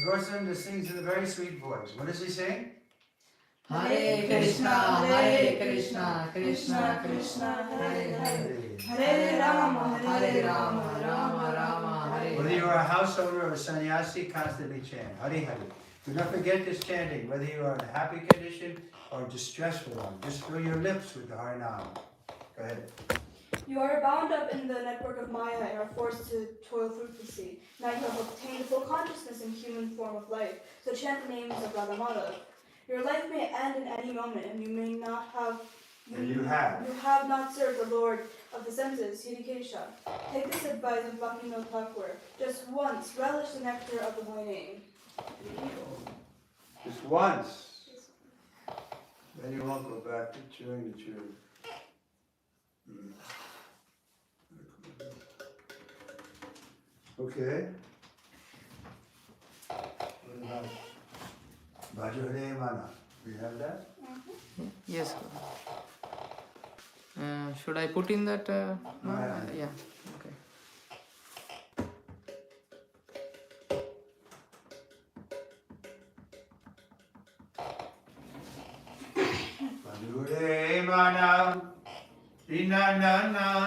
Goswami sings in a very sweet voice. What does he sing? Hare Krishna, Krishna Krishna, Hare Hare, Hare Rama, Rama Rama, Hare. Whether you are a householder or a sannyasi, constantly chant Hare Hare. Do not forget this chanting, whether you are in a happy condition or distressful one. Just fill your lips with the Hare Nam. Go ahead. You are bound up in the network of Maya and are forced to toil fruitlessly. Now you have obtained full consciousness in human form of life, so chant the names of Radha Madhav. Your life may end in any moment, and you may not have. You have not served the Lord of the senses, Hidikesha. Take this advice of Bhaktivinoda Thakur. Just once, relish the nectar of the holy name. Just once. Then you won't go back to chewing the chew. Okay. What about Bhajare Mana? Do you have that? Yes. Should I put in that? Yeah. Okay. Bhajare Mana. Inananandana.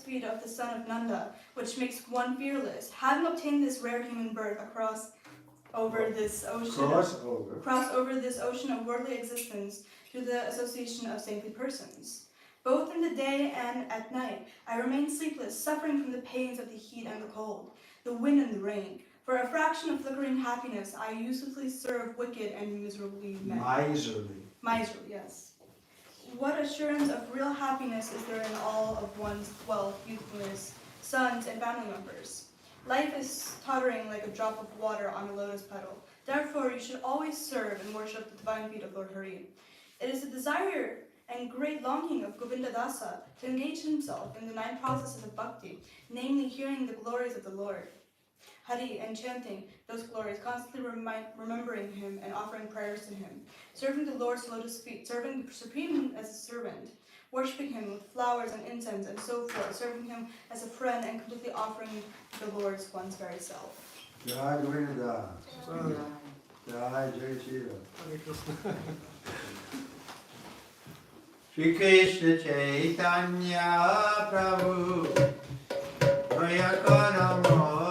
Feet of the son of Nanda, which makes one fearless. Having obtained this rare human birth cross over this ocean of worldly existence through the association of saintly persons. Both in the day and at night, I remain sleepless, suffering from the pains of the heat and the cold, the wind and the rain. For a fraction of flickering happiness, I uselessly serve wicked and miserable men. Miserly, yes. What assurance of real happiness is there in all of one's wealth, youthfulness, sons, and family members? Life is tottering like a drop of water on a lotus petal. Therefore, you should always serve and worship the divine feet of Lord Hari. It is the desire and great longing of Govinda Dasa to engage himself in the 9 processes of bhakti, namely hearing the glories of the Lord Hari and chanting those glories, constantly remembering him and offering prayers to him, serving the Lord's lotus feet, serving the Supreme as a servant, worshipping him with flowers and incense and so forth, serving him as a friend and completely offering the Lord's one's very self. Jai Govinda. Jai Shri Shri Krishna Chaitanya Prabhu Vayakanamo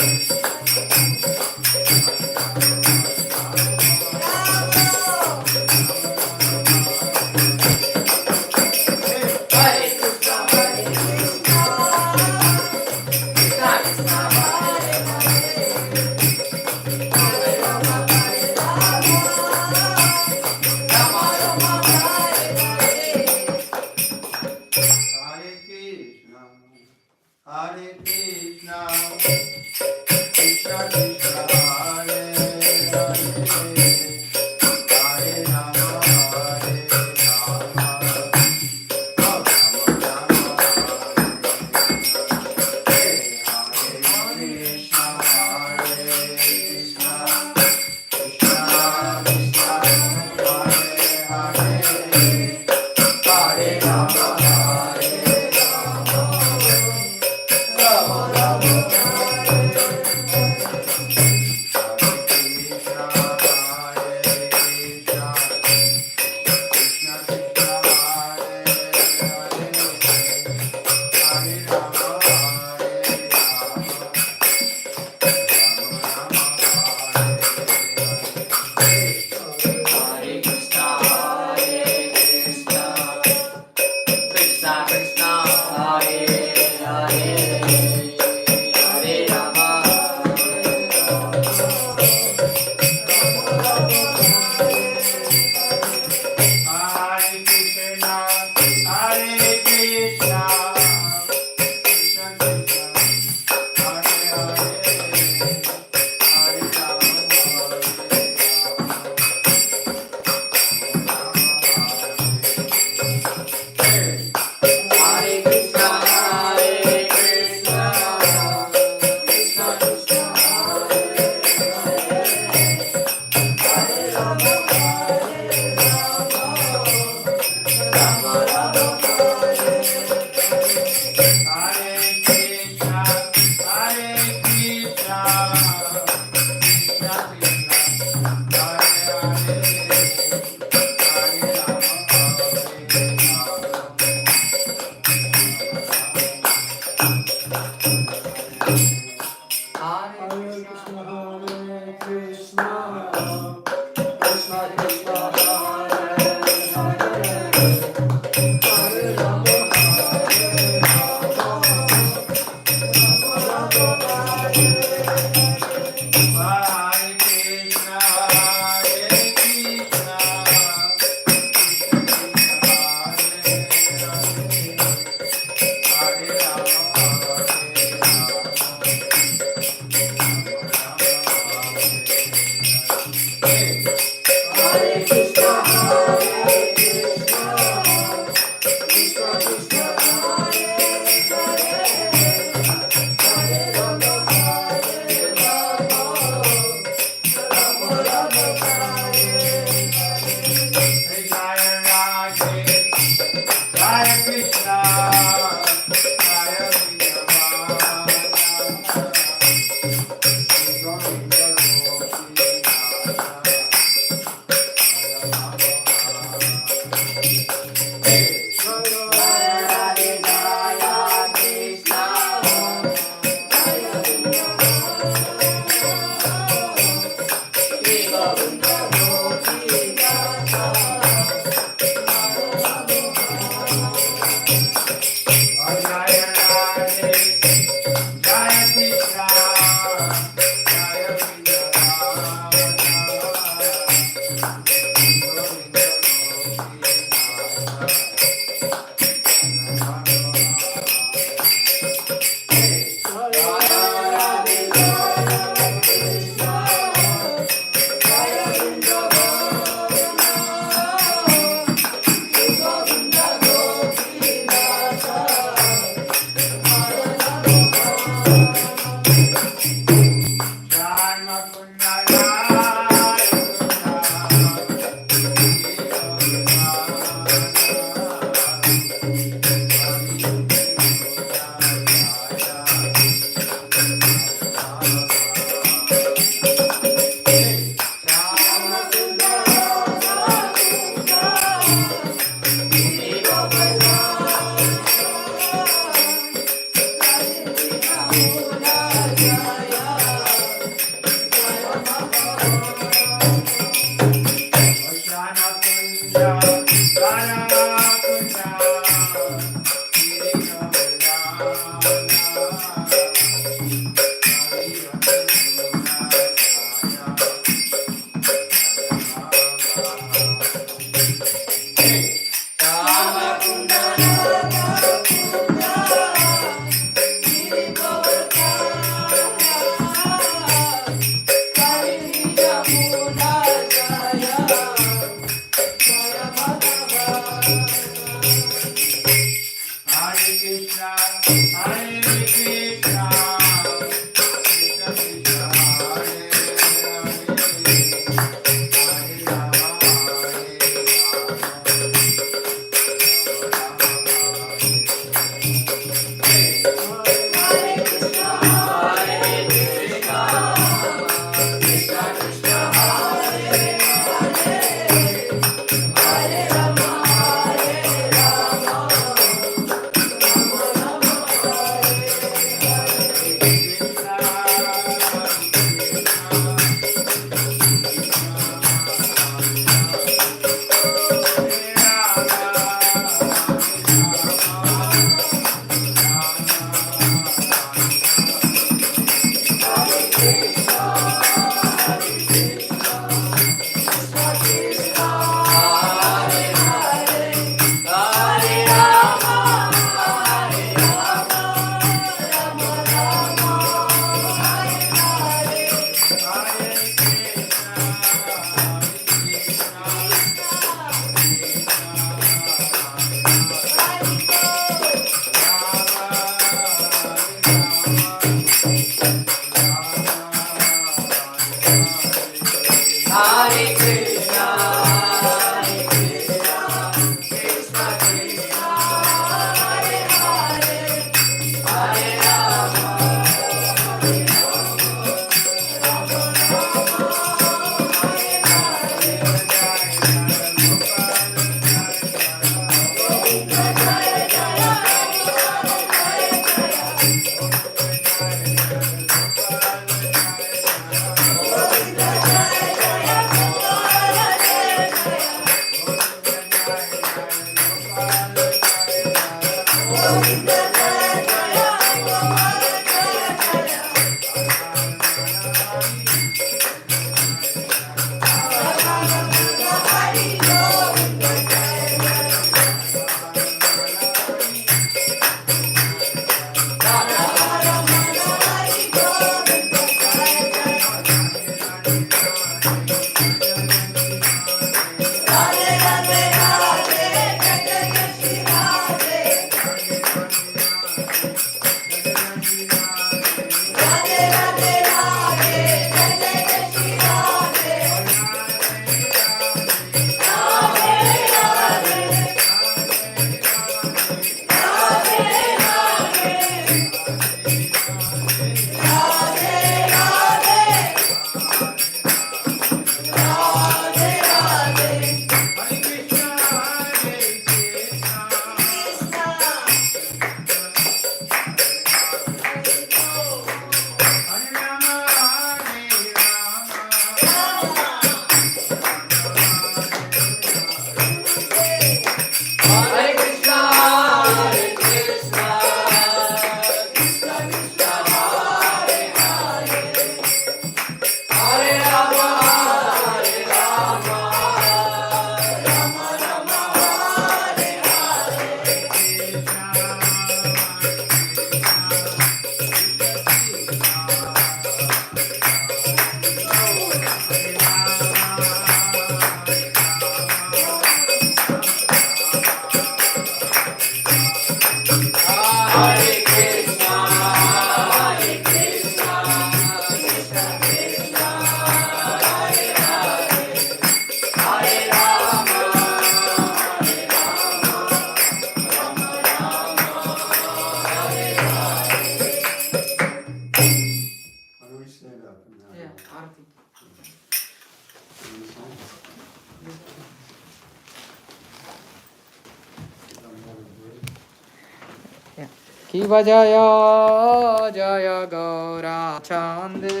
Ki bajaya jaya gaura chande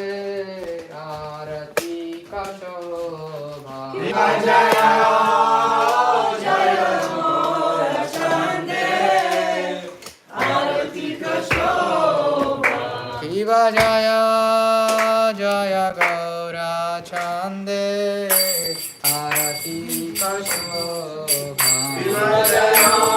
arati ka shobha. Ki bajaya jaya gaura chande arati ka shobha. Ki bajaya jaya gaura chande arati ka shobha. Ki bajaya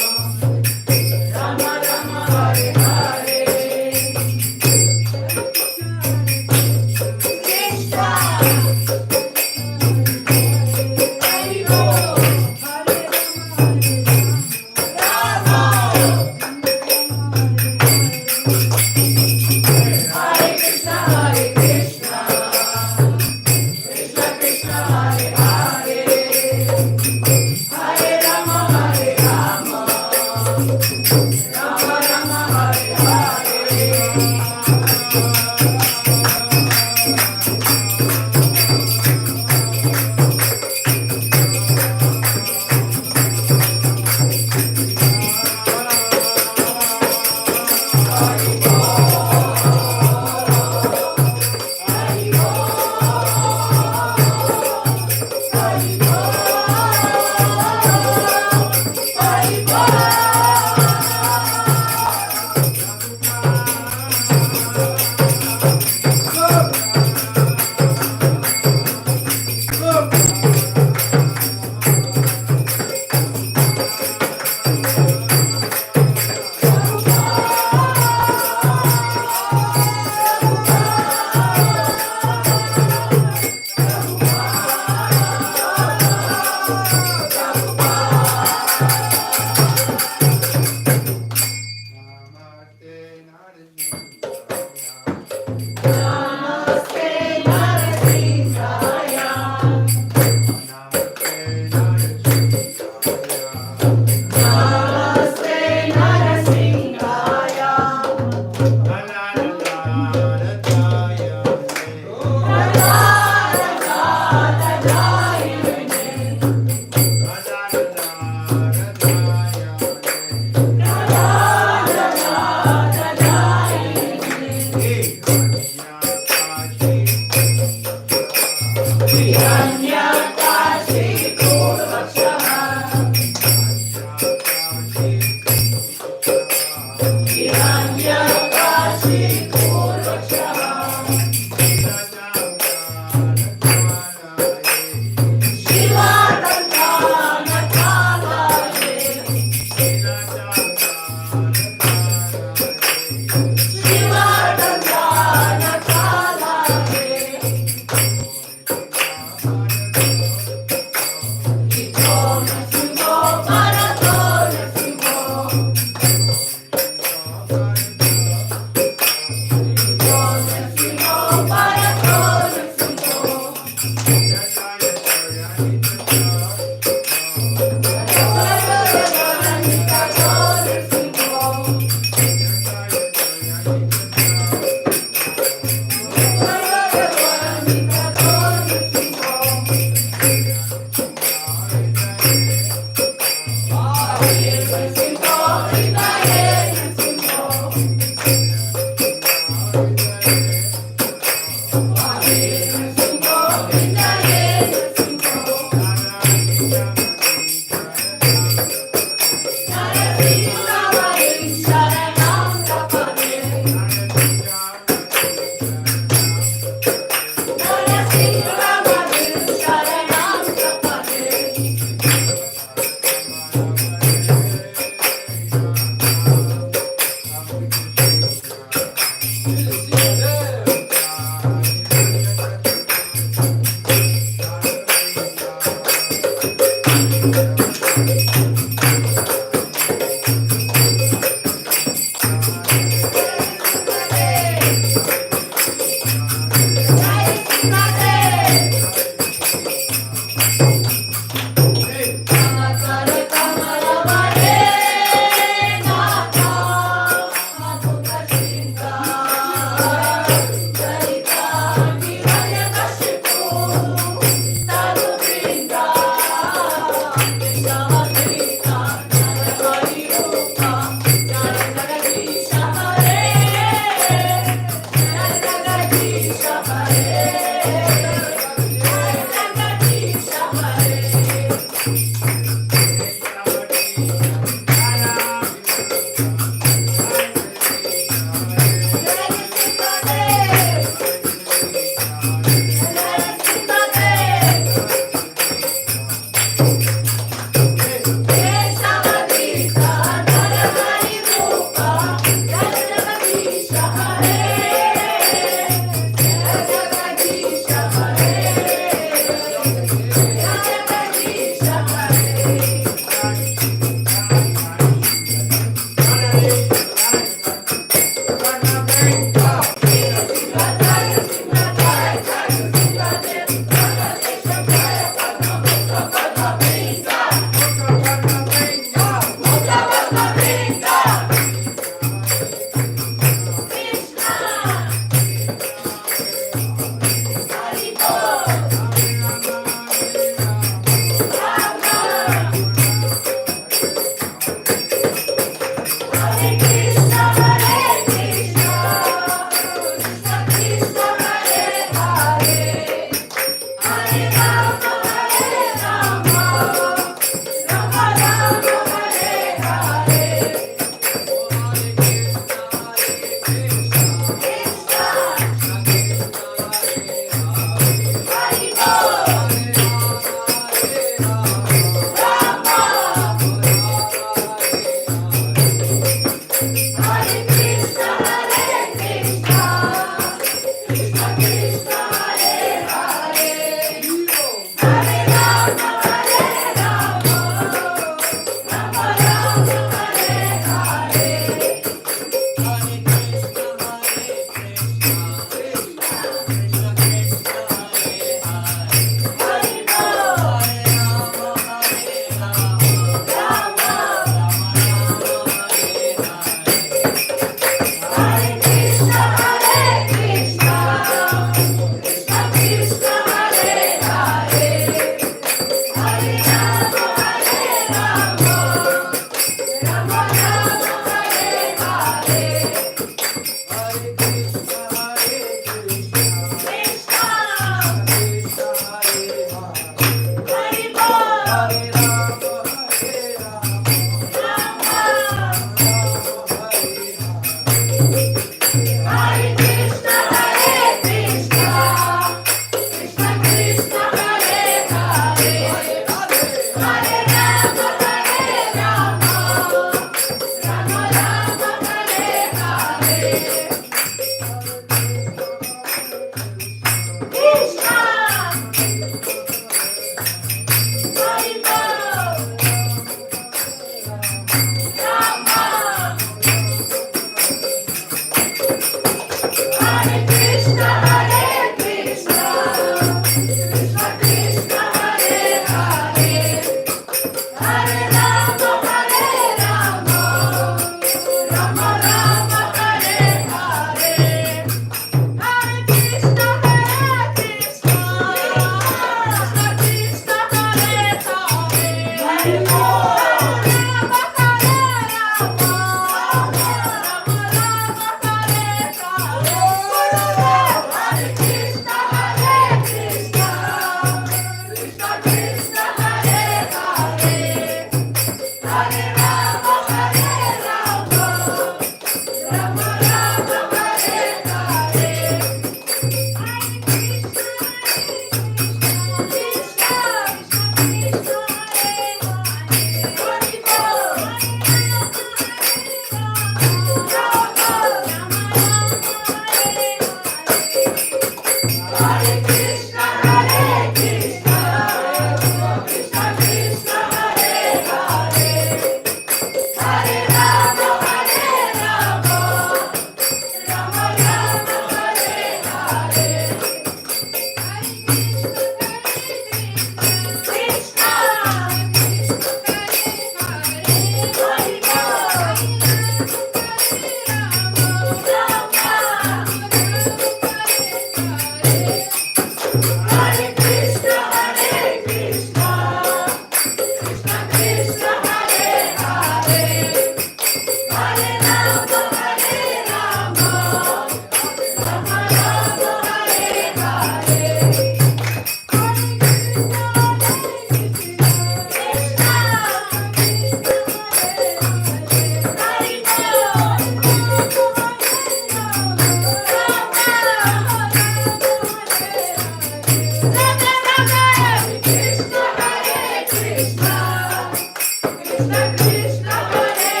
Krishna Krishna Hare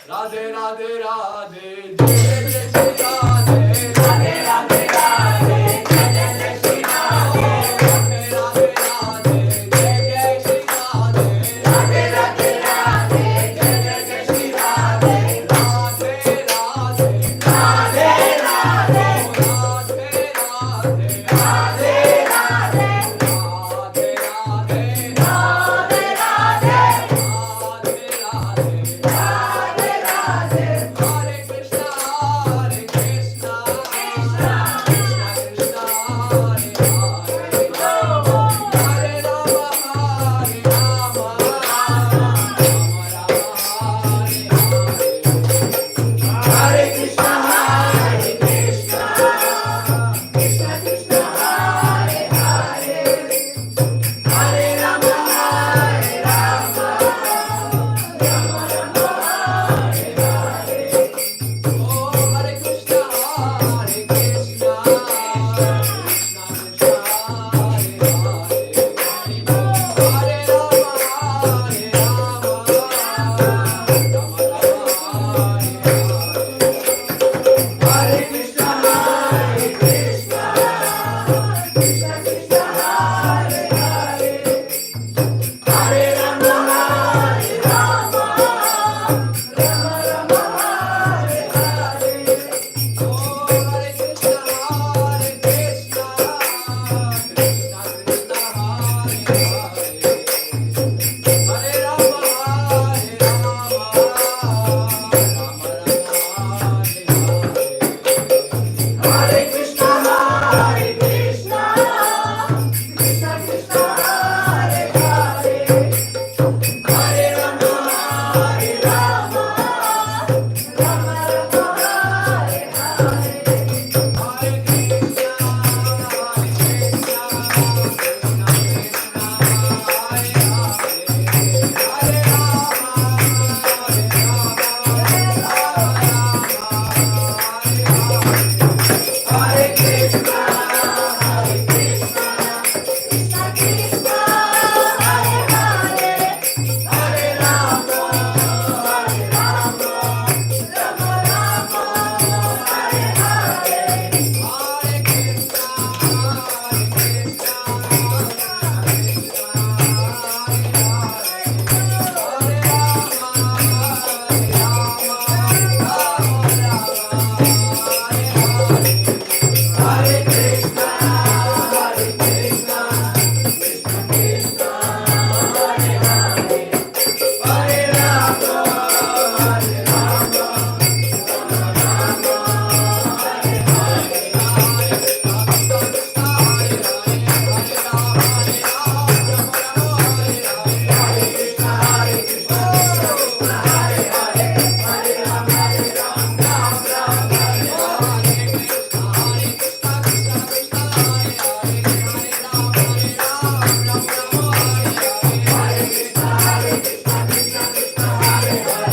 Radhe Radhe Radhe, Jai Jai Shri Radhe, Radhe Radhe Radhe, Jai Jai Shri Radhe, Radhe Radhe Radhe, Jai Jai Shri Radhe, Radhe Radhe Radhe, Jai Jai Shri Radhe, Radhe Radhe, Radhe Radhe, Radhe Radhe, Radhe Radhe, Radhe Radhe, Radhe Radhe, Radhe Radhe, Hare Krishna, Hare Krishna, Krishna Krishna, Hare Hare, Hare Rama, Hare Rama, Rama Rama, Hare Hare, Hare Krishna, Hare Krishna, Krishna Krishna, Hare Hare, Hare Rama, Hare Rama, Rama Rama, Hare Hare. Oh, Hare Krishna, Hare Krishna, Krishna Krishna, Hare Hare, Hare Rama, Hare Rama, Rama Rama, Hare Krishna, Hare Krishna, Krishna Krishna, Hare Hare, Hare Rama, Hare Rama, Rama Rama, Hare Hare. Oh, Hare Krishna, Hare Krishna, Krishna Krishna, Hare Hare, Hare Rama, Hare Rama, Rama Rama, Hare Krishna, Hare Krishna, Krishna Krishna, Hare Hare, Hare Rama, Hare Rama, Rama Rama, Hare Hare. Hare Krishna, Hare Krishna, Krishna Krishna, Hare Hare, Hare Hare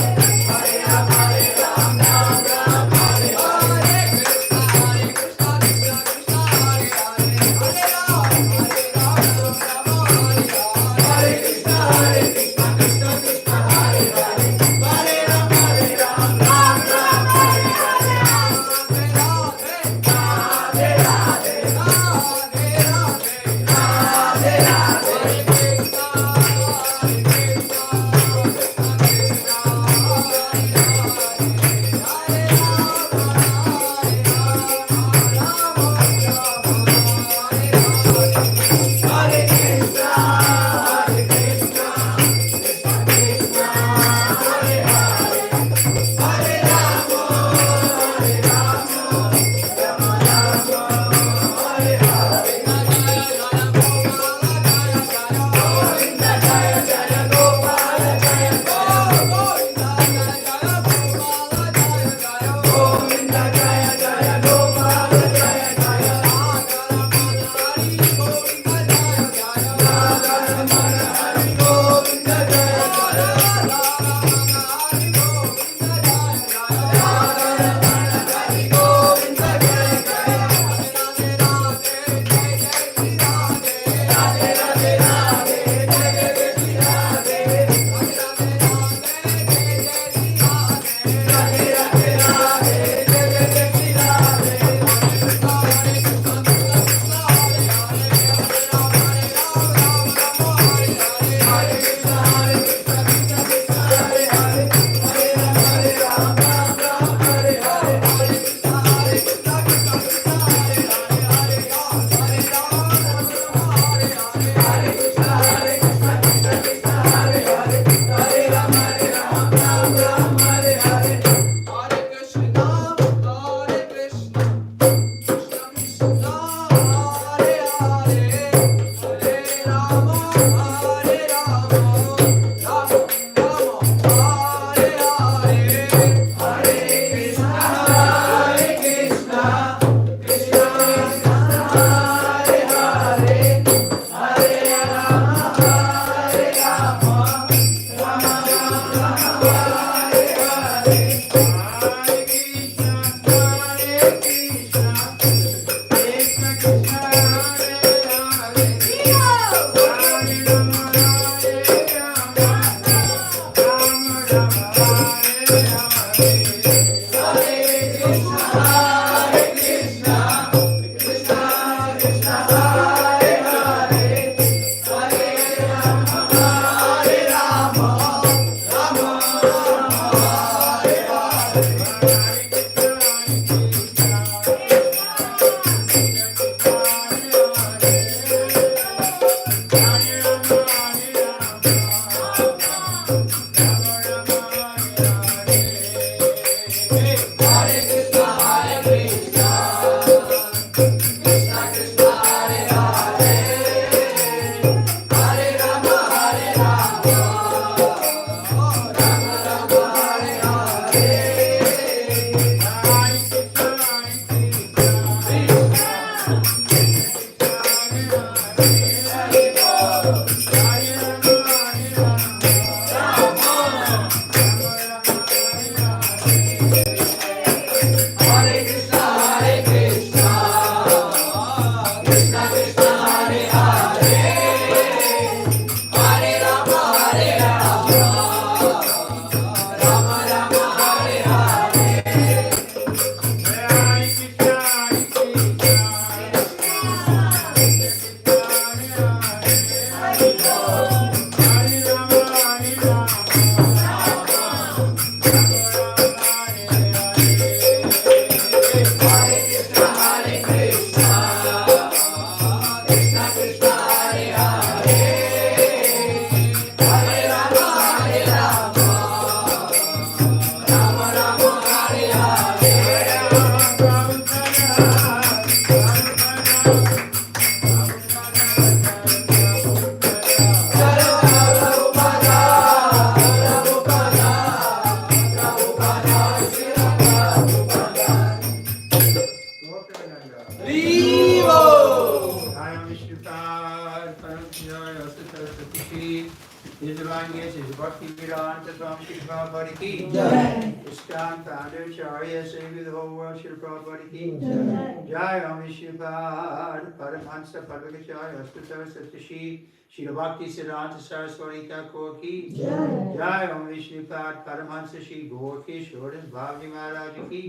Jai Om Vishnupada Paramhansa Parvakacharya Astutar Satashi Shila Bhakti Siddhanta Saraswati Thakur ki Jai Om Vishnupada Paramhansa Shri Gorki Shodan Bhavji Maharaj ki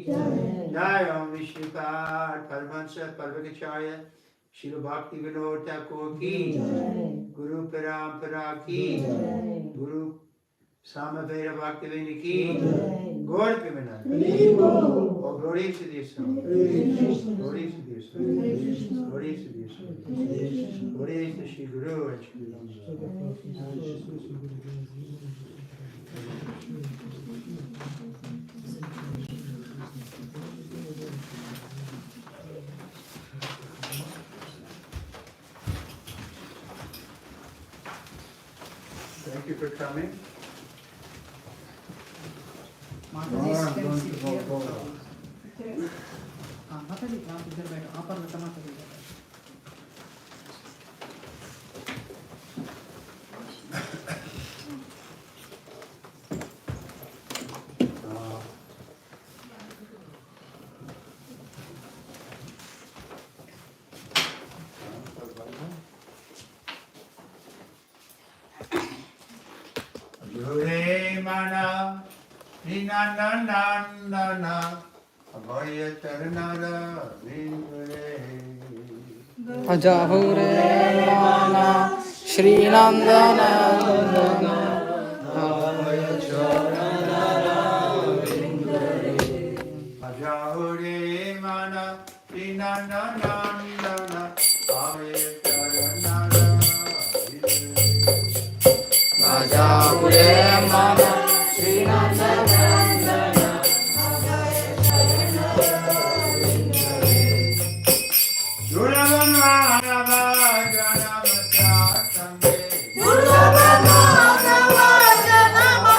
Jai Om Vishnupada Paramhansa Parvakacharya Shila Bhakti Vinod Thakur ki Guru Parampara ki Guru Samaveda Bhaktivinoda ki Gaur Pimananda. Oh, glory to thee, Son. Glory to thee, Son. Glory to thee, Son. Glory to Shri Guru and Shri Ram. Thank you for coming. Jure mana Ninanandana Abhaya Charanara Vindure Ajahure Mana Shri Nandana Abhaya Charanara Vindure Ajahure Mana Ninanandana Abhaya Charanara Vindure Ajahure Mana Shri Nandana Durlabha Madhava Janama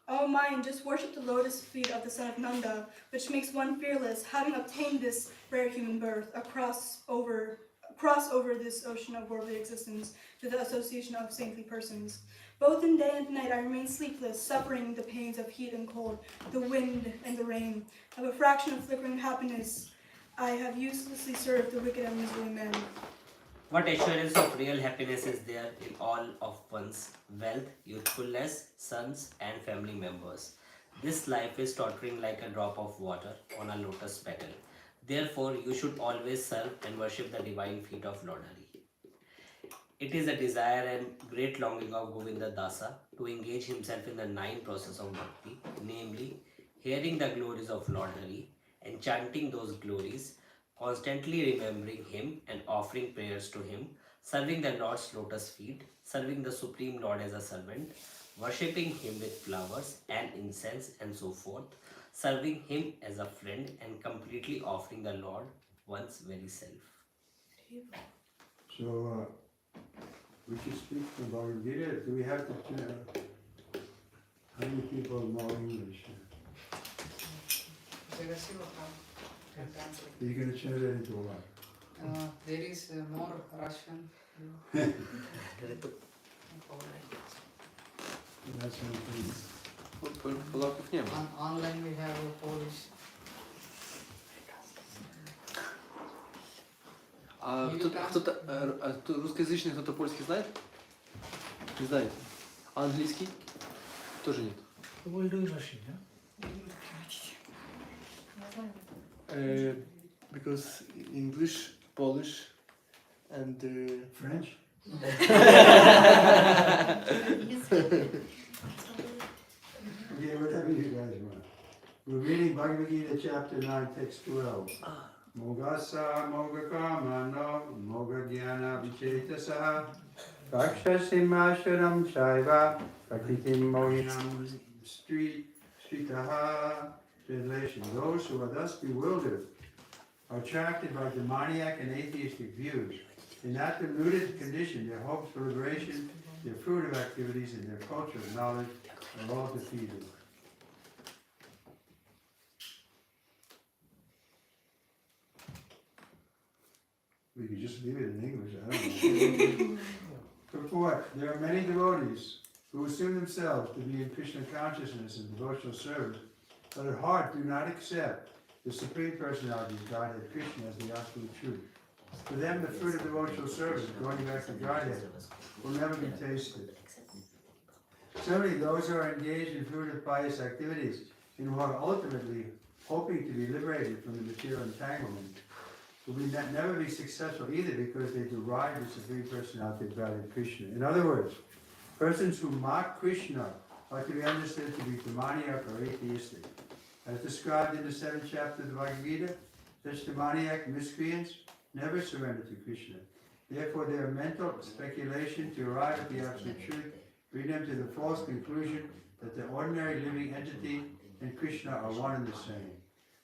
O mind, just worship the lotus feet of the son of Nanda, which makes one fearless, having obtained this rare human birth, cross over this ocean of worldly existence to the association of saintly persons. Both in day and night I remain sleepless, suffering the pains of heat and cold, the wind and the rain. Of a fraction of flickering happiness, I have uselessly served the wicked and miserly men. What assurance of real happiness is there in all of one's wealth, youthfulness, sons, and family members? This life is tottering like a drop of water on a lotus petal. Therefore, you should always serve and worship the divine feet of Lord Hari. It is a desire and great longing of Govinda Dasa to engage himself in the 9 process of bhakti, namely, hearing the glories of Lord Hari and chanting those glories, constantly remembering him and offering prayers to him, serving the Lord's lotus feet, serving the Supreme Lord as a servant, worshipping him with flowers and incense and so forth, serving him as a friend and completely offering the Lord one's very self. So, we should speak from Bhagavad Gita. Do we have to, how many people know English? Are you going to change that into what? There is more Russian. That's one thing. Polaków nie ma. Online we have Polish. А кто русскоязычный, кто-то польский знает? Не знает. А английский? Тоже нет. We'll do Russian, Because English, Polish, and French? Okay, whatever you guys want. We're reading Bhagavad Gita chapter 9, text 12. Mogasa Mogakamano Mogagyana Vichetasa Rakshasimasharam Shaiva Prakritim Mohinam Stritaha. Translation: those who are thus bewildered are attracted by demoniac and atheistic views. In that deluded condition, their hopes for liberation, their fruitive activities, and their culture of knowledge are all defeated. We could just leave it in English, I don't know. Purport: there are many devotees who assume themselves to be in Krishna consciousness and devotional service, but at heart do not accept the Supreme Personality of Godhead, Krishna, as the absolute truth. For them, the fruit of devotional service, going back to Godhead, will never be tasted. Certainly, those who are engaged in fruitive pious activities and who are ultimately hoping to be liberated from the material entanglement will never be successful either, because they derive the Supreme Personality of Godhead, Krishna. In other words, persons who mock Krishna are to be understood to be demoniac or atheistic. As described in the 7th chapter of the Bhagavad Gita, such demoniac miscreants never surrender to Krishna. Therefore, their mental speculation to arrive at the absolute truth bring them to the false conclusion that the ordinary living entity and Krishna are one and the same.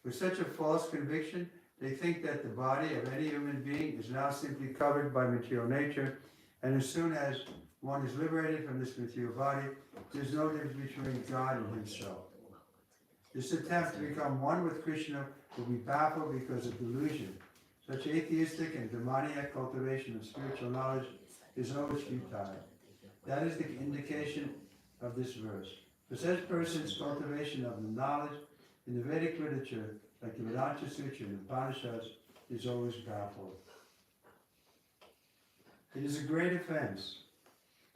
With such a false conviction, they think that the body of any human being is now simply covered by material nature, and as soon as one is liberated from this material body, there is no difference between God and himself. This attempt to become one with Krishna will be baffled because of delusion. Such atheistic and demoniac cultivation of spiritual knowledge is always futile. That is the indication of this verse. For such persons, cultivation of the knowledge in the Vedic literature, like the Vedanta Sutra and the Upanishads, is always baffled. It is a great offense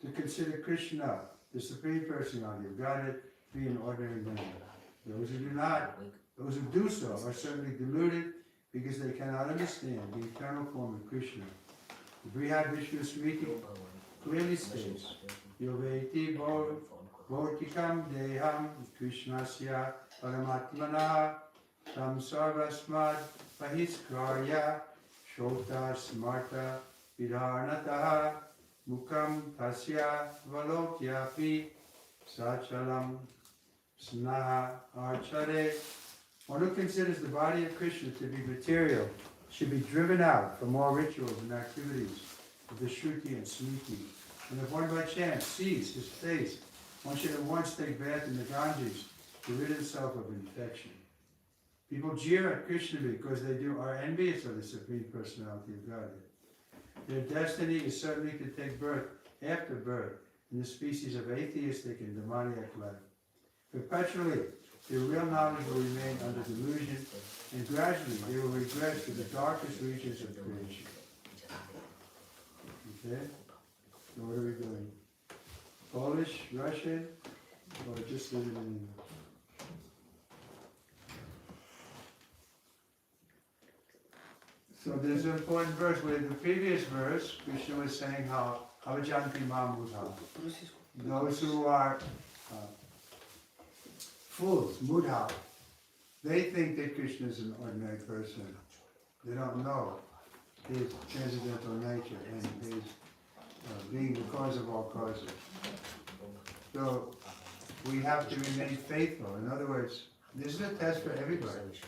to consider Krishna, the Supreme Personality of Godhead, to be an ordinary man. Those who do so are certainly deluded because they cannot understand the eternal form of Krishna. The Brihad Vishnu Smriti clearly states, Yoveti Bhautikam Deham Krishnasya Paramatmana Tam Sarvasmad Pahiskarya Shota Smarta Vidharnataha Mukam Tasya Valokyapi Sachalam Snaha Archare. One who considers the body of Krishna to be material should be driven out from all rituals and activities of the Shruti and Smriti. And if one by chance sees his face, one should at once take bath in the Ganges to rid himself of infection. People jeer at Krishna because they are envious of the Supreme Personality of Godhead. Their destiny is certainly to take birth after birth in the species of atheistic and demoniac life. Perpetually, their real knowledge will remain under delusion, and gradually they will regress to the darkest regions of creation. Okay? So what are we doing? Polish, Russian, or just leave it in English? So there's an important verse where in the previous verse, Krishna was saying how Avajanti Mamudha, those who are fools, mudha, they think that Krishna is an ordinary person. They don't know his transcendental nature and his being the cause of all causes. So we have to remain faithful. In other words, this is a test for everybody.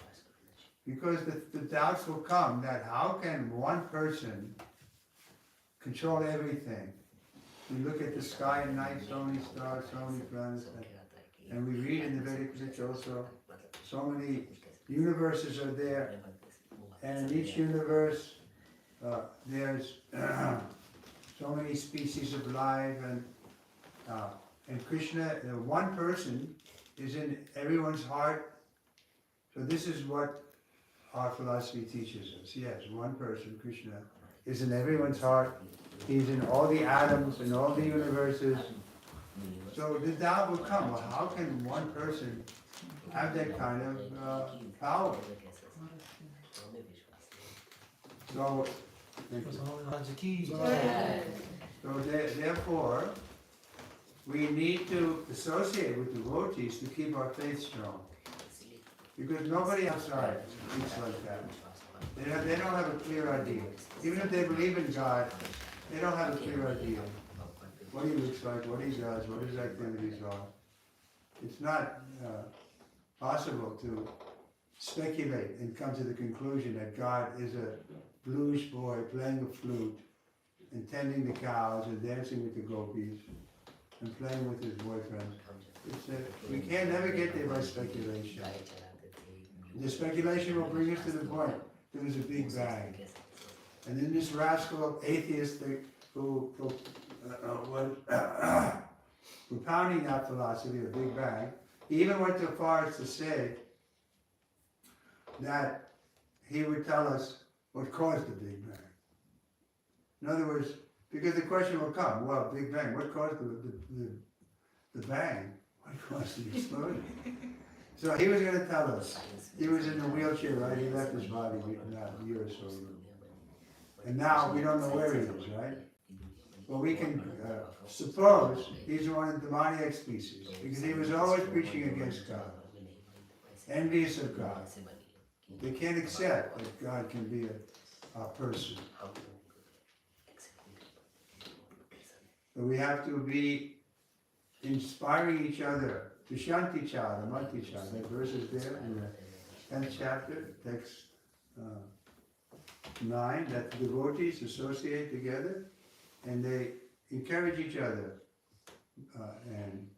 Because the doubts will come that how can one person control everything? We look at the sky at night, so many stars, so many planets, and we read in the Vedic literature also, so many universes are there, and in each universe there's so many species of life, and Krishna, one person, is in everyone's heart. So this is what our philosophy teaches us. Yes, one person, Krishna, is in everyone's heart. He's in all the atoms, in all the universes. So the doubt will come, well, how can one person have that kind of power? So, therefore, we need to associate with devotees to keep our faith strong. Because nobody outside thinks like that. They don't have a clear idea. Even if they believe in God, they don't have a clear idea. What he looks like, what he does, what his activities are. It's not possible to speculate and come to the conclusion that God is a blues boy playing a flute and tending the cows and dancing with the gopis and playing with his boyfriend. We can't ever get there by speculation. The speculation will bring us to the point there was a big bang. And then this rascal atheist who was propounding that philosophy of Big Bang, he even went so far as to say that he would tell us what caused the Big Bang. In other words, because the question will come, well, Big Bang, what caused the bang? What caused the explosion? So he was going to tell us. He was in a wheelchair, right? He left his body a year or so ago. And now we don't know where he is, right? Well, we can suppose he's one of the demoniac species, because he was always preaching against God, envious of God. They can't accept that God can be a person. But we have to be inspiring each other to Shanti Chara, Manti Chara. That verse is there in the 10th chapter, text 9, that the devotees associate together and they encourage each other and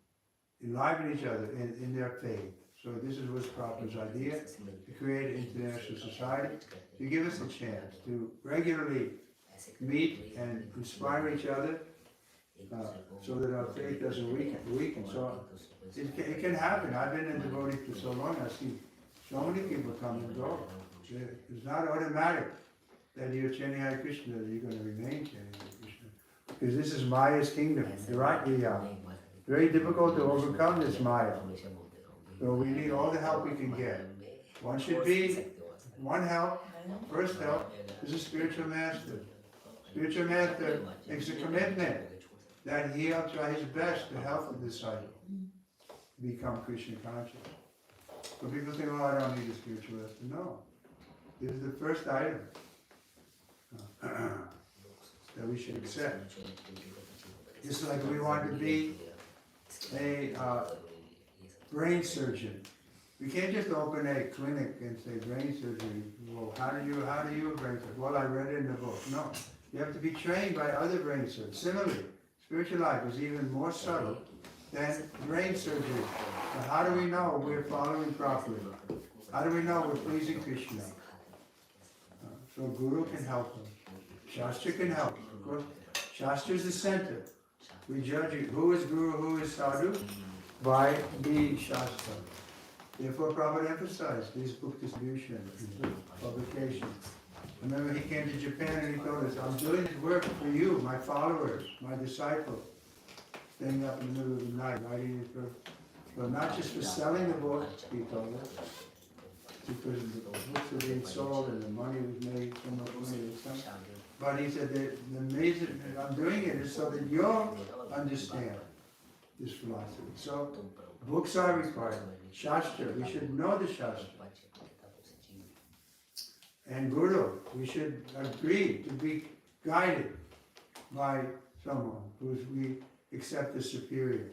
enliven each other in their faith. So this is what's Prabhupada's idea, to create an international society, to give us a chance to regularly meet and inspire each other so that our faith doesn't weaken. So it can happen. I've been a devotee for so long, I've seen so many people come and go. It's not automatic that you're chanting Hare Krishna, that you're going to remain chanting Hare Krishna. Because this is Maya's kingdom, directly out. Very difficult to overcome this Maya. So we need all the help we can get. One should be, first help is a spiritual master. Spiritual master makes a commitment that he'll try his best to help the disciple become Krishna conscious. So people think, oh, I don't need a spiritual master. No. This is the first item that we should accept. Just like we want to be a brain surgeon. We can't just open a clinic and say brain surgery. Well, how do you a brain surgeon? Well, I read it in the book. No. You have to be trained by other brain surgeons. Similarly, spiritual life is even more subtle than brain surgery. So how do we know we're following properly? How do we know we're pleasing Krishna? So Guru can help us. Shastra can help. Of course, Shastra is the center. We judge who is Guru, who is Sadhu, by the Shastra. Therefore, Prabhupada emphasized this book distribution, publication. Remember, he came to Japan and he told us, I'm doing this work for you, my followers, my disciples. Staying up in the middle of the night, writing it for, well, not just for selling the book, he told us, because the books were being sold and the money was made, so much money was coming. But he said that the reason I'm doing it is so that you'll understand this philosophy. So books are required. Shastra, we should know the Shastra. And Guru, we should agree to be guided by someone who we accept as superior.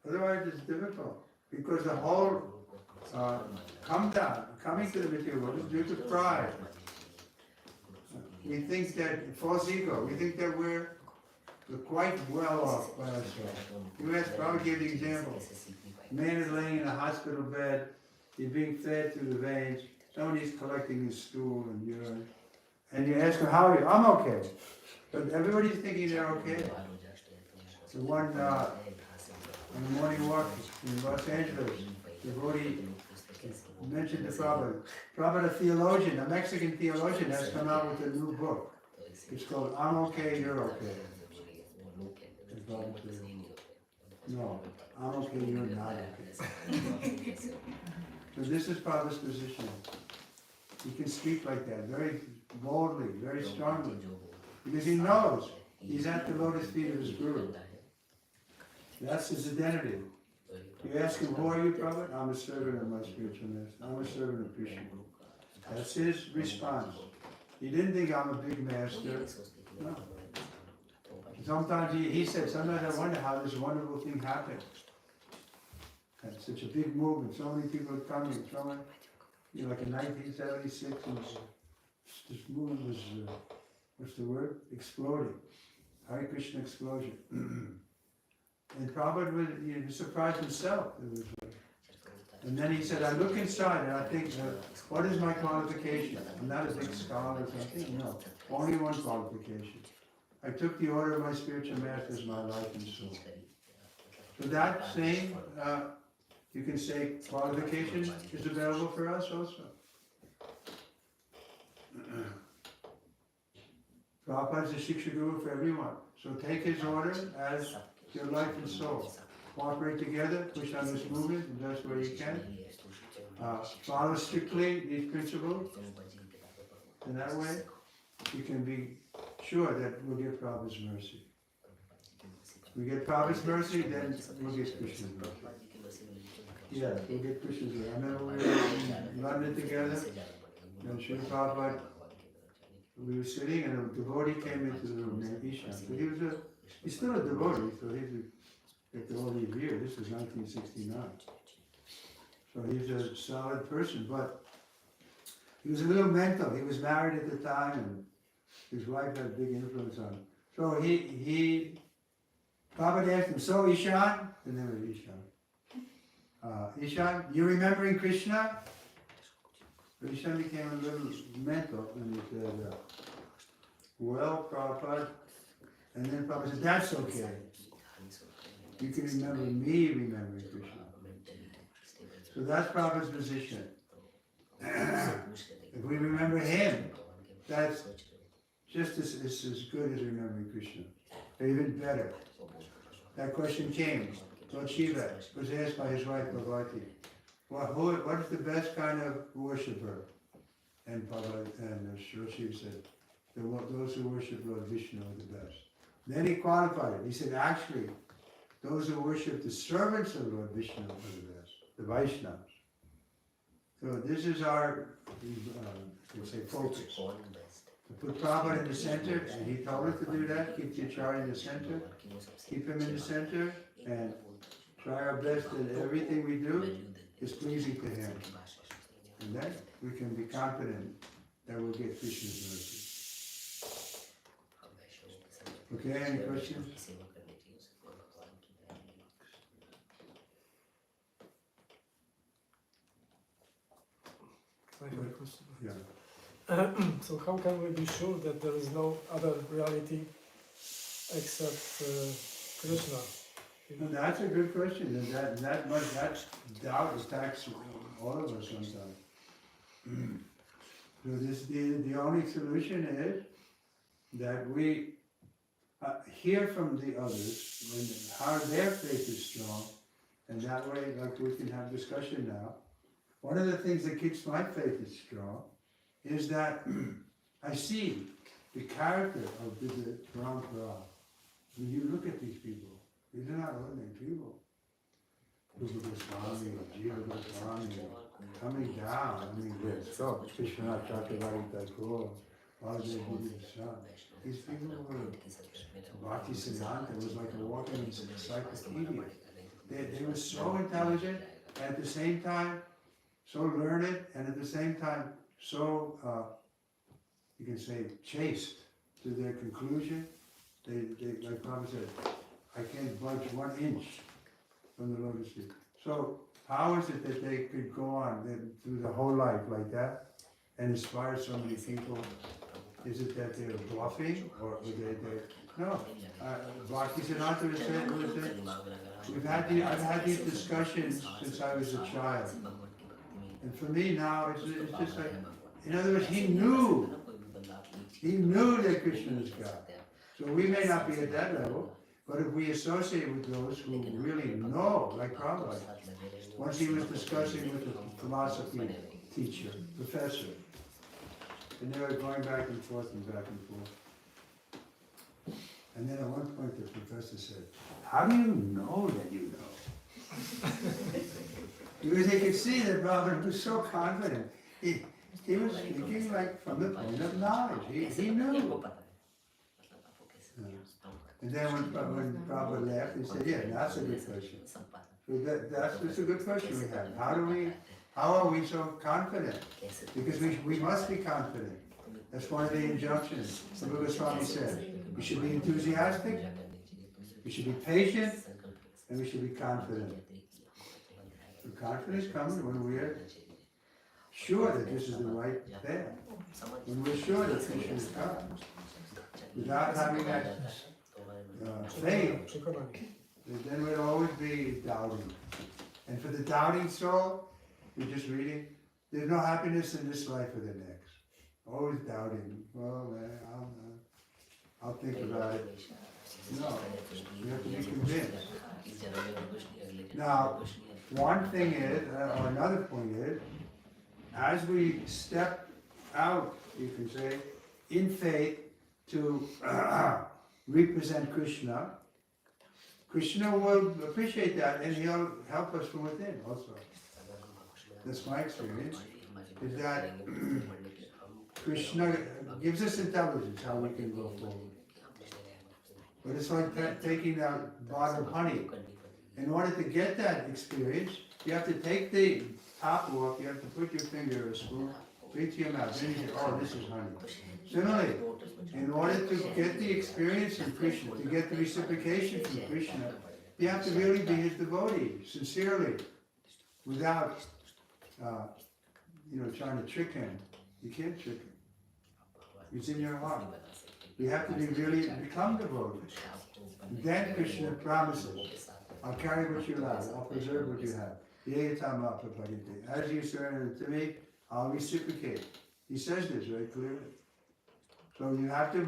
Otherwise it's difficult, because the whole coming to the material world is due to pride. We think that, false ego, we think that we're quite well off by ourselves. You ask, probably give the example. A man is laying in a hospital bed, he's being fed through the veins, somebody's collecting his stool and urine, and you ask him, how are you? I'm okay. But everybody's thinking they're okay. The one on the morning walk in Los Angeles, the devotee mentioned the Prabhupada. Prabhupada, a theologian, a Mexican theologian, has come out with a new book. It's called I'm Okay, You're Okay. No, I'm okay, you're not okay. So this is Prabhupada's position. He can speak like that, very boldly, very strongly, because he knows he's at the lotus feet of his Guru. That's his identity. You ask him, who are you, Prabhupada? I'm a servant of my spiritual master. I'm a servant of Krishna. That's his response. He didn't think I'm a big master. No. Sometimes he said, sometimes I wonder how this wonderful thing happened. And such a big movement, so many people coming, so many, you know, like in 1976, and this movement was, what's the word? Exploding. Hare Krishna explosion. And Prabhupada was, he was surprised himself. It was, and then he said, I look inside and I think, what is my qualification? I'm not a big scholar or something. No, only one qualification. I took the order of my spiritual master as my life and soul. So that same, you can say, qualification is available for us also. Prabhupada is a Shiksha Guru for everyone. So take his order as your life and soul. Cooperate together, push on this movement in the best way you can. Follow strictly these principles. In that way, you can be sure that we'll get Prabhupada's mercy. If we get Prabhupada's mercy, then we'll get Krishna's mercy. Yeah, we'll get Krishna's mercy. I remember we were in London together, and Srila Prabhupada, we were sitting, and a devotee came into the room named Ishan. So he's still a devotee, so after all these years, this was 1969. So he's a solid person, but he was a little mental. He was married at the time, and his wife had a big influence on him. So Prabhupada asked him, so Ishan, the name of Ishan, Ishan, you remembering Krishna? So Ishan became a little mental, and he said, well, Prabhupada, and then Prabhupada said, that's okay. You can remember me remembering Krishna. So that's Prabhupada's position. If we remember him, that's just as good as remembering Krishna, or even better. That question came. Lord Shiva was asked by his wife Bhagavati, what is the best kind of worshipper? And Lord Shiva said, those who worship Lord Vishnu are the best. Then he qualified it. He said, actually, those who worship the servants of Lord Vishnu are the best, the Vaishnavas. So this is our, focus. To put Prabhupada in the center, and he told us to do that, keep the Acharya in the center, keep him in the center, and try our best that everything we do is pleasing to him. And then we can be confident that we'll get Krishna's mercy. Okay, any questions? I have a question. Yeah. So how can we be sure that there is no other reality except Krishna? Well, that's a good question, and that doubt attacks all of us sometimes. So the only solution is that we hear from the others and how their faith is strong, and that way, like we can have discussion now. One of the things that keeps my faith is strong is that I see the character of the Parampara. When you look at these people, these are not ordinary people. Rupa Goswami, Jiva Goswami, coming down. I mean, let's go. Krishna Chakravarti Thakur, Baladev Buddha. These people were Bhakti Siddhanta was like a walking encyclopedia. They were so intelligent, and at the same time, so learned, and at the same time, so, you can say, chaste to their conclusion. They like Prabhupada said, I can't budge 1 inch from the lotus feet. So, how is it that they could go on through the whole life like that and inspire so many people? Is it that they're bluffing, or no? Bhakti Siddhanta was said, I've had these discussions since I was a child. And for me now, it's just like, in other words, he knew that Krishna is God. So we may not be at that level, but if we associate with those who really know, like Prabhupada, once he was discussing with a philosophy teacher, professor, and they were going back and forth and back and forth. And then at one point the professor said, how do you know that you know? Because they could see that Prabhupada was so confident. he was speaking like from the point of knowledge. He knew. And then when Prabhupada left, he said, yeah, that's a good question. So that's a good question we have. How are we so confident? Because we must be confident. That's one of the injunctions. The Buddha Swami said, we should be enthusiastic, we should be patient, and we should be confident. The confidence comes when we are sure that this is the right path. When we're sure that Krishna is God. Without having that faith, then we'll always be doubting. And for the doubting soul, we're just reading, there's no happiness in this life or the next. Always doubting. Oh man, I'll think about it. No, you have to be convinced. Now, one thing is, or another point is, as we step out, you can say, in faith to represent Krishna, Krishna will appreciate that and he'll help us from within also. That's my experience, is that Krishna gives us intelligence how we can go forward. But it's like taking that bottle of honey. In order to get that experience, you have to take the top off, you have to put your finger or a spoon, reach your mouth, then you say, oh, this is honey. Similarly, in order to get the experience from Krishna, to get the reciprocation from Krishna, you have to really be his devotee, sincerely, without, trying to trick him. You can't trick him. It's in your heart. You have to be really become devotees. Then Krishna promises, I'll carry what you have, I'll preserve what you have. As you surrender to me, I'll reciprocate. He says this very clearly. So you have to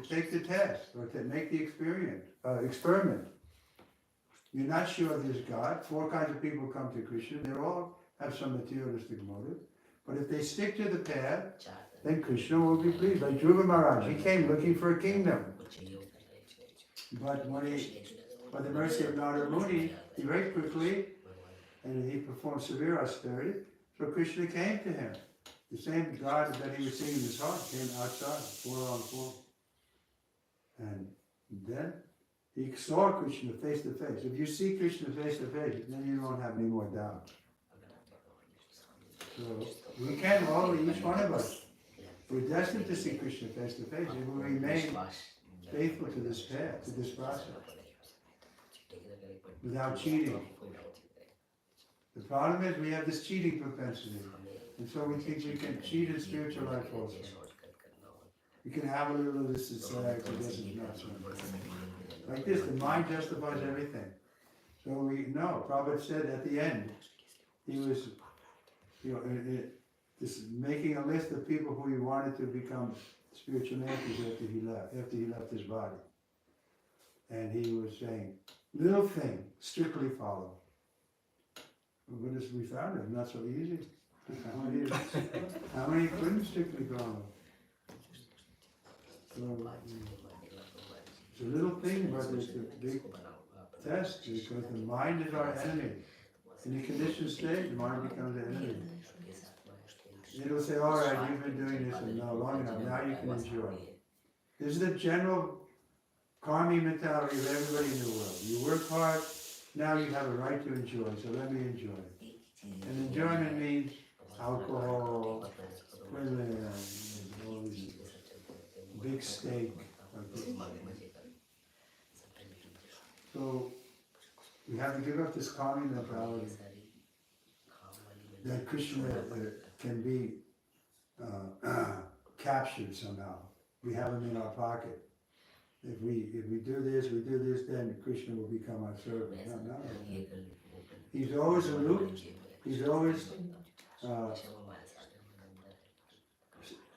take the test, or to make the experiment. You're not sure there's God. 4 kinds of people come to Krishna. They all have some materialistic motive. But if they stick to the path, then Krishna will be pleased. Like Dhruva Maharaj, he came looking for a kingdom. But by the mercy of Narada Muni, he very quickly, and he performed severe austerity, so Krishna came to him. The same God that he was seeing in his heart came outside, 4-on-4. And then he saw Krishna face to face. If you see Krishna face to face, then you don't have any more doubt. So we can all, each one of us, we're destined to see Krishna face to face if we remain faithful to this path, to this process, without cheating. The problem is we have this cheating propensity, and so we think we can cheat in spiritual life also. We can have a little of this society, this is not so. Like this, the mind justifies everything. So we know, Prabhupada said at the end, he was, this making a list of people who he wanted to become spiritual masters after he left his body. And he was saying, little thing, strictly follow. But as we found it, not so easy. How many couldn't strictly follow? So, it's a little thing, but it's a big test, because the mind is our enemy. In the conditioned state, the mind becomes the enemy. It'll say, all right, you've been doing this long enough, now you can enjoy. This is the general karmi mentality of everybody in the world. You work hard, now you have a right to enjoy, so let me enjoy. And enjoyment means alcohol, women, all these big steak. So we have to give up this karmi mentality that Krishna can be captured somehow. We have him in our pocket. If we do this, then Krishna will become our servant. No. He's always aloof. He's always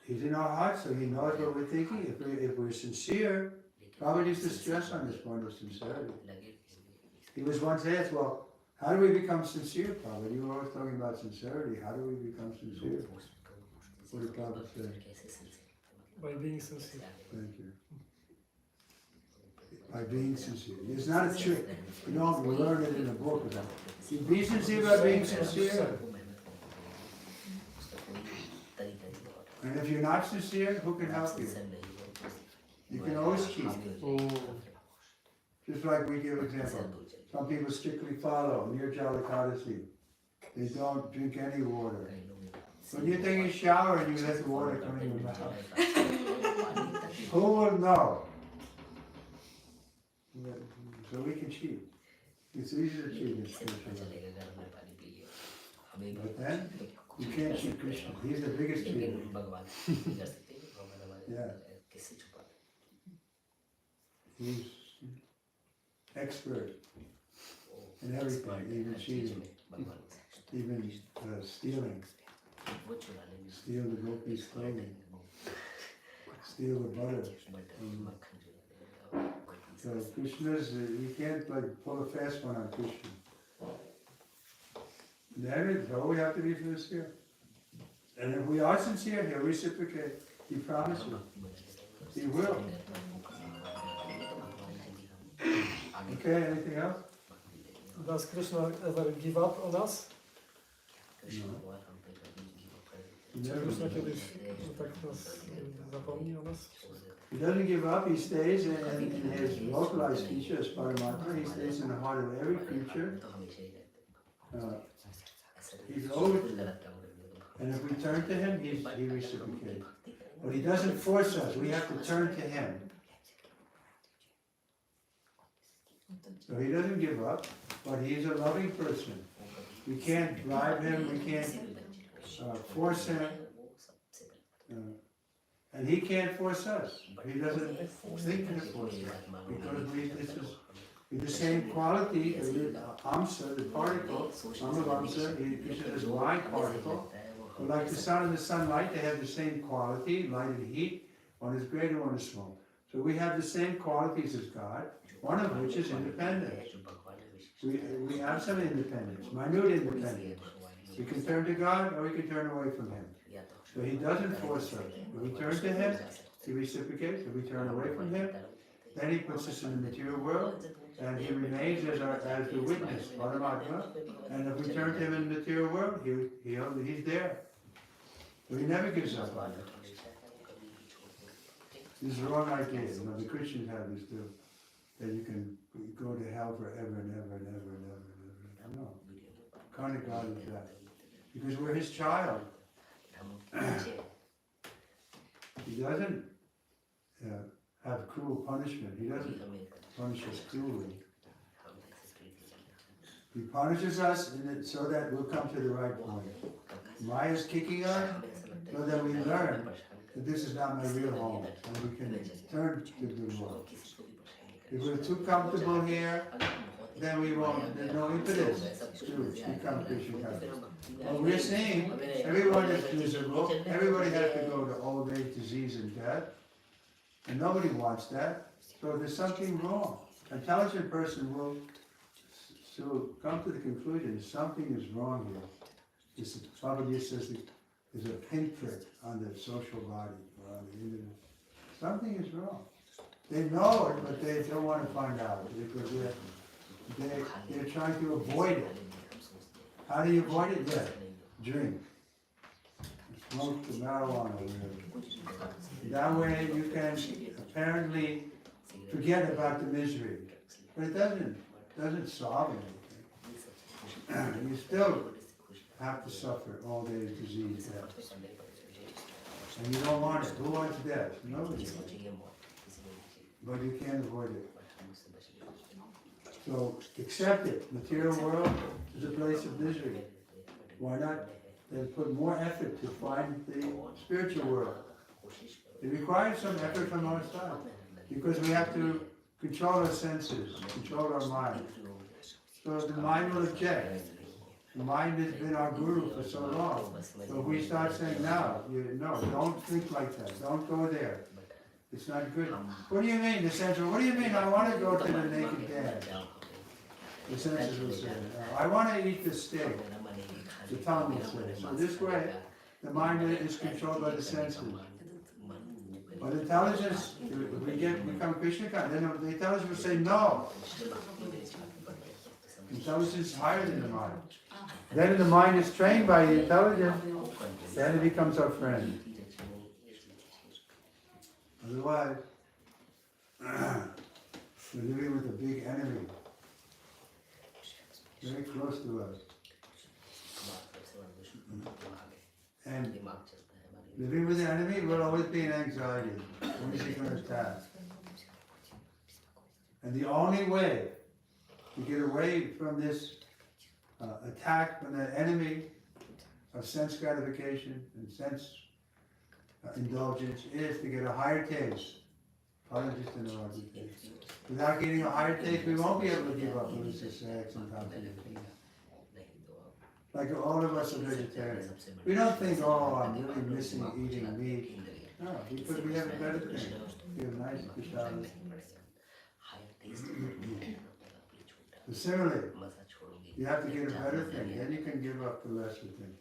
he's in our hearts, so he knows what we're thinking. If we're sincere, Prabhupada used to stress on this point of sincerity. He was once asked, well, how do we become sincere, Prabhupada? You were always talking about sincerity. How do we become sincere? What did Prabhupada say? By being sincere. Thank you. By being sincere. It's not a trick. We learn it in a book about it. You be sincere by being sincere. And if you're not sincere, who can help you? You can always cheat. Just like we give example. Some people strictly follow Nirjala Kadasi. They don't drink any water. When you take a shower and you let the water come in your mouth, who will know? So we can cheat. It's easy to cheat in spiritual life. But then, you can't cheat Krishna. He's the biggest cheater. Yeah. He's expert in everything, even cheating, even stealing. Steal the gopis' clothing, steal the butter. So Krishna's, you can't like pull a fast one on Krishna. That is all we have to be sincere. And if we are sincere, he'll reciprocate. He promises. He will. Okay, anything else? Does Krishna ever give up on us? No. Czy Krishna kiedyś tak nas zapomni o nas? He doesn't give up, he stays in his localized feature as Paramatma, he stays in the heart of every creature. He's always, and if we turn to him, he reciprocates. But he doesn't force us, we have to turn to him. So he doesn't give up, but he's a loving person. We can't bribe him, we can't force him. And he can't force us. He doesn't think to force us. Because we're the same quality, the Amsa, the particle, Amavamsa, is a light particle. But like the sun and the sunlight, they have the same quality, light and heat. One is greater, one is small. So we have the same qualities as God, one of which is independence. We have some independence, minute independence. We can turn to God or we can turn away from him. So he doesn't force us. If we turn to him, he reciprocates. If we turn away from him, then he puts us in the material world and he remains as the witness, Paramatma. And if we turn to him in the material world, he's there. So he never gives up on us. This is the wrong idea. The Christians have this too. That you can go to hell forever and ever and ever and ever and ever. No. What kind of God is that? Because we're his child. He doesn't have cruel punishment. He doesn't punish us cruelly. He punishes us so that we'll come to the right point. Maya is kicking us so that we learn that this is not my real home and we can turn to the good world. If we're too comfortable here, then we won't, there's no impetus to become Krishna conscious. But we're seeing everyone is miserable, everybody has to go to old age, disease, and death, and nobody wants that. So there's something wrong. An intelligent person will come to the conclusion that something is wrong here. This Prabhupada says there's a pinprick on the social body or on the internet. Something is wrong. They know it, but they don't want to find out because they're trying to avoid it. How do you avoid it? Yeah, drink. Smoke the marijuana. That way you can apparently forget about the misery. But it doesn't solve anything. You still have to suffer all day disease, death. And you don't want it. Who wants death? Nobody. But you can't avoid it. So accept it. Material world is a place of misery. Why not then put more effort to find the spiritual world? It requires some effort from our side because we have to control our senses, control our mind. So the mind will object. The mind has been our guru for so long. So if we start saying, no, don't think like that. Don't go there. It's not good. What do you mean? The senses, what do you mean? I want to go to the naked dance. The senses will say, I want to eat the steak. The tongue will say. So this way, the mind is controlled by the senses. But intelligence, if we become Krishna conscious, then the intelligence will say no. Intelligence is higher than the mind. Then the mind is trained by the intelligence, then it becomes our friend. Otherwise, we're living with a big enemy, very close to us. And living with the enemy will always be an anxiety when he's going to attack. And the only way to get away from this attack from that enemy of sense gratification and sense indulgence is to get a higher taste. Without getting a higher taste, we won't be able to give up illicit sex and contact. Like all of us are vegetarians. We don't think, oh, I'm really missing eating meat. No, because we have a better thing. We have nice prasad. So similarly, you have to get a better thing, then you can give up the lesser thing.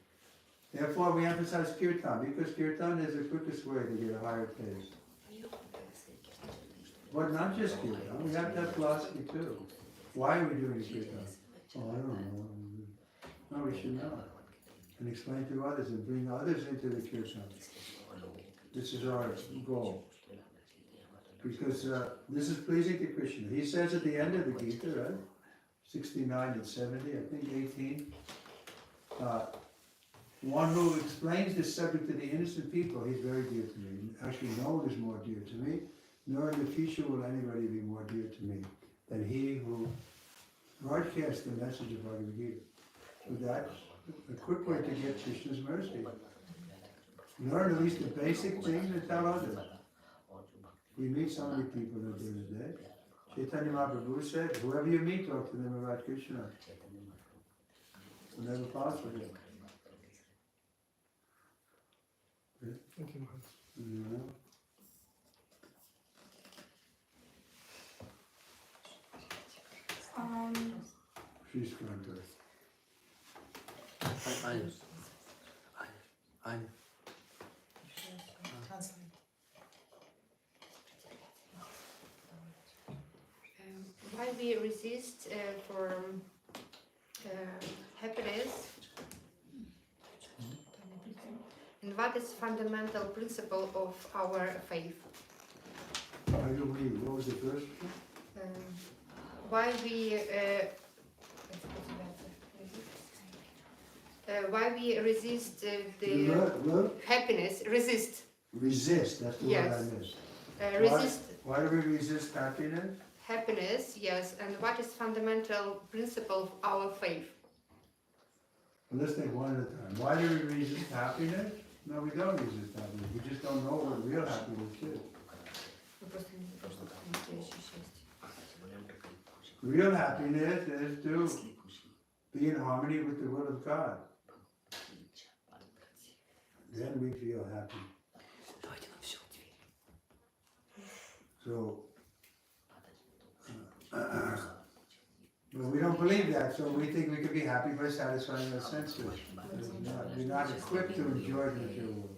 Therefore, we emphasize kirtan, because kirtan is the quickest way to get a higher taste. But not just kirtan, we have to have philosophy too. Why are we doing kirtan? Oh, I don't know. No, we should know. And explain to others and bring others into the kirtan. This is our goal. Because this is pleasing to Krishna. He says at the end of the Gita, right? 69 and 70, I think 18. One who explains this subject to the innocent people, he's very dear to me. Actually, no one is more dear to me, nor in the future will anybody be more dear to me than he who broadcasts the message of Bhagavad Gita. So that's a quick way to get Krishna's mercy. Learn at least the basic things and tell others. We meet so many people during the day. Chaitanya Mahaprabhu said, whoever you meet, talk to them about Krishna. Whenever possible. Thank you, Maharaj. Yeah. She's going to. Why we resist for happiness, and what is fundamental principle of our faith? Why do we? What was the first? Why we resist the Love? happiness? Resist. Resist, that's the Yes. word I missed. Resist Why do we resist happiness? happiness. Yes, and what is fundamental principle of our faith? Well, let's take one at a time. Why do we resist happiness? No, we don't resist happiness. We just don't know what real happiness is. Real happiness is to be in harmony with the will of God. Then we feel happy. So, but we don't believe that, so we think we can be happy by satisfying our senses. We're not equipped to enjoy the material world.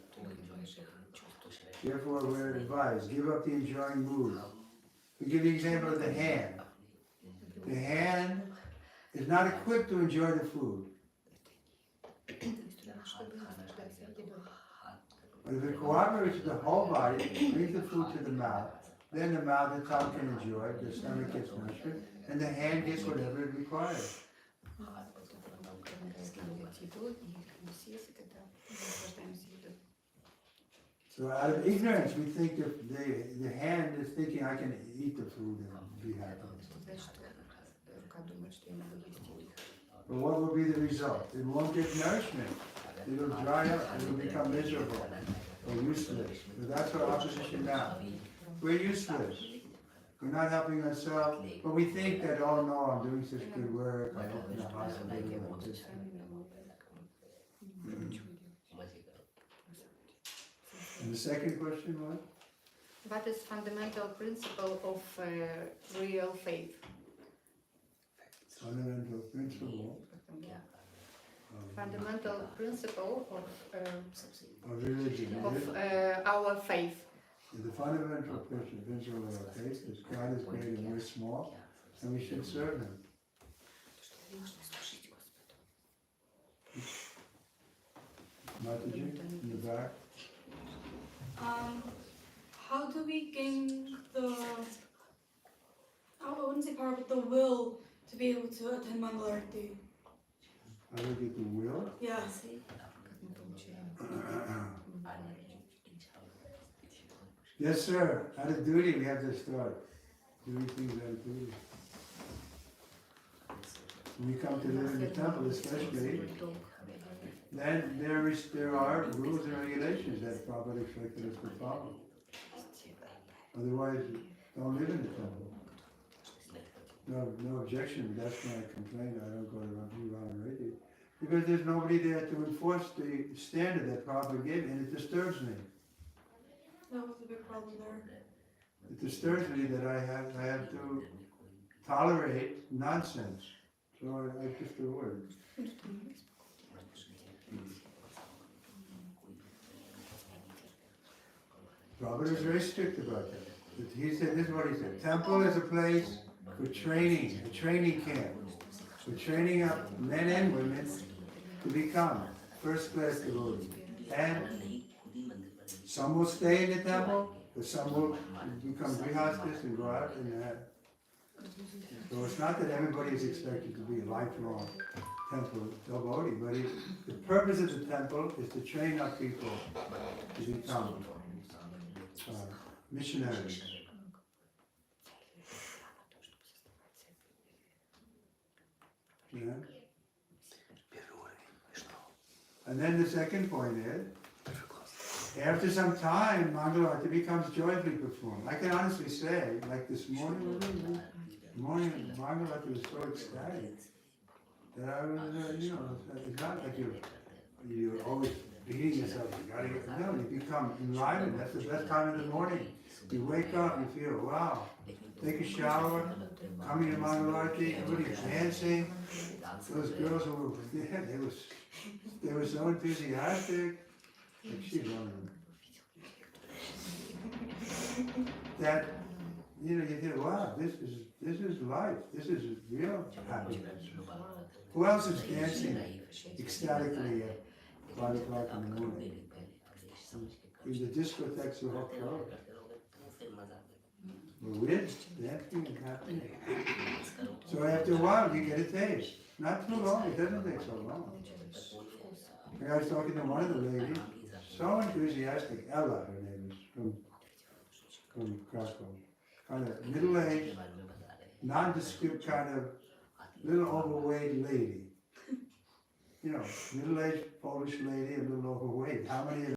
Therefore, we're advised, give up the enjoying mood. We give the example of the hand. The hand is not equipped to enjoy the food. But if it cooperates with the whole body, brings the food to the mouth, then the mouth, the tongue can enjoy it, the stomach gets nourishment, and the hand gets whatever it requires. So out of ignorance, we think that the hand is thinking, I can eat the food and be happy. But what will be the result? It won't get nourishment. It will dry up, it will become miserable or useless. But that's our opposition now. We're useless. We're not helping ourselves, but we think that, oh no, I'm doing such good work, I open a hospital like this. And the second question was? What is fundamental principle of real faith? Fundamental principle Fundamental principle of religion. of our faith. The fundamental principle of our faith is God is great and we're small, and we should serve Him. Mataji, in the back. how do we gain the, I wouldn't say power, but the will to be able to attend Mangalarti? How do we get the will? Yeah. Yes, sir. Out of duty, we have to start doing things out of duty. When you come to live in the temple, especially, then there are rules and regulations that Prabhupada expected us to follow. Otherwise, don't live in the temple. No objection. That's my complaint. I don't go around radio. Because there's nobody there to enforce the standard that Prabhupada gave, and it disturbs me. That was a big problem there. It disturbs me that I have to tolerate nonsense. So I just the word. Prabhupada is very strict about that. He said, this is what he said, temple is a place for training, a training camp, for training up men and women to become first-class devotees. And some will stay in the temple, but some will become grihastas and go out and so it's not that everybody is expected to be a lifelong temple devotee, but the purpose of the temple is to train up people to become missionaries. Yeah. And then the second point is, after some time, Mangalarti becomes joyfully performed. I can honestly say, like this morning, Mangalarti was so ecstatic that I was, it's not like you're always beating yourself. You become enlivened. That's the best time in the morning. You wake up, you feel, wow. Take a shower, coming to Mangalarti, everybody's dancing. Those girls who were, they were so enthusiastic. Like she's wondering. That, you think, wow, this is life. This is real happiness. Who else is dancing ecstatically at 5 o'clock in the morning? In the discotheques are all closed. We're dancing and happy. So after a while, you get a taste. Not too long, it doesn't take so long. I was talking to one of the ladies, so enthusiastic, Ella, her name is, from Krakow. Kind of middle-aged, nondescript kind of little overweight lady. Middle-aged Polish lady, a little overweight. How many of